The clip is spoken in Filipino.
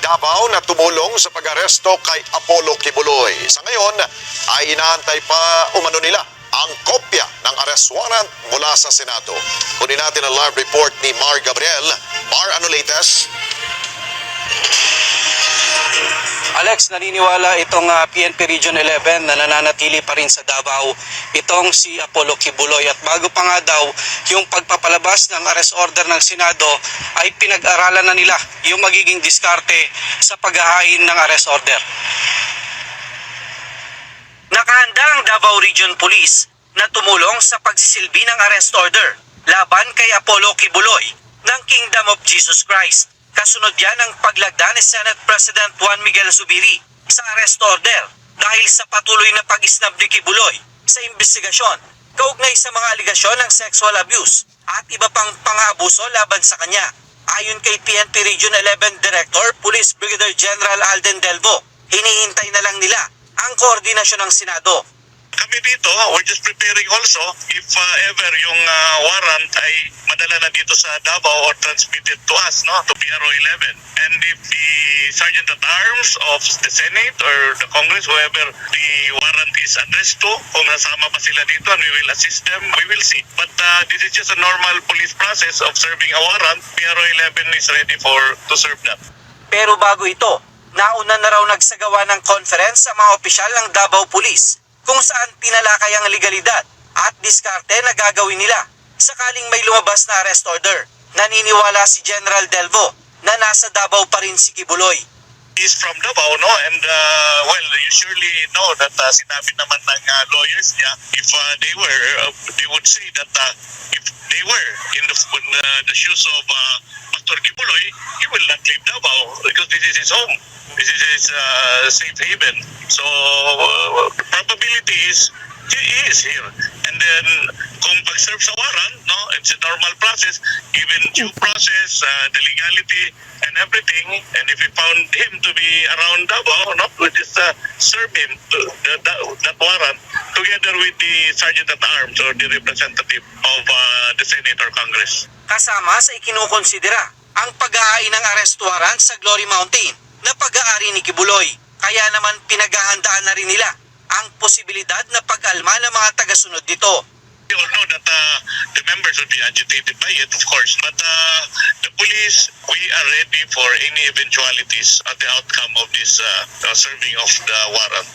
Davao na tumulong sa pag-aresto kay Apollo Kibuloy. Sa ngayon ay inaantay pa umano nila ang kopya ng arrest warrant mula sa Senado. Kunin natin ang live report ni Mar Gabriel. Mar, ano latest? Alex, naniniwala itong PNP Region 11 na nananatili pa rin sa Davao itong si Apollo Kibuloy. At bago pa nga daw yung pagpapalabas ng arrest order ng Senado ay pinag-aralan na nila yung magiging diskarte sa paghahain ng arrest order. Nakahanda ang Davao Region Police na tumulong sa pagsisilbi ng arrest order laban kay Apollo Kibuloy ng Kingdom of Jesus Christ. Kasunod yan ang paglagda ni Senate President Juan Miguel Zubiri sa arrest order dahil sa patuloy na pag-isnab ni Kibuloy sa investigasyon kaugnay sa mga aligasyon ng sexual abuse at iba pang pang-aabuso laban sa kanya. Ayon kay PNP Region 11 Director Police Brigadier General Alden Delvo, hinihintay na lang nila ang koordinasyon ng Senado. Kami dito, we're just preparing also if ever yung warrant ay madala na dito sa Davao or transmitted to us, no, to PRO 11. And if the Sergeant at Arms of the Senate or the Congress, whoever the warrant is addressed to, kung nasama pa sila dito and we will assist them, we will see. But this is just a normal police process of serving a warrant. PRO 11 is ready to serve that. Pero bago ito, nauna na raw nagsagawa ng conference sa mga opisyal ng Davao Police kung saan tinalakay ang legalidad at diskarte na gagawin nila sakaling may lumabas na arrest order. Naniniwala si General Delvo na nasa Davao pa rin si Kibuloy. He's from Davao, no? And well, you surely know that sinabi naman ng lawyers niya, if they would say that if they were in the shoes of Pastor Kibuloy, he will not leave Davao because this is his home. This is his safe haven. So probability is he is here. And then kung pag-serve sa warrant, no, it's a normal process, given due process, the legality and everything. And if we found him to be around Davao, no, we just serve him that warrant together with the Sergeant at Arms or the representative of the Senate or Congress. Kasama sa ikinukonsidera ang pag-aay ng arrest warrant sa Glory Mountain na pag-aari ni Kibuloy. Kaya naman pinaghahandaan na rin nila ang posibilidad na pag-alma ng mga tagasunod dito. We all know that the members will be agitated by it, of course. But the police, we are ready for any eventualities at the outcome of this serving of the warrant.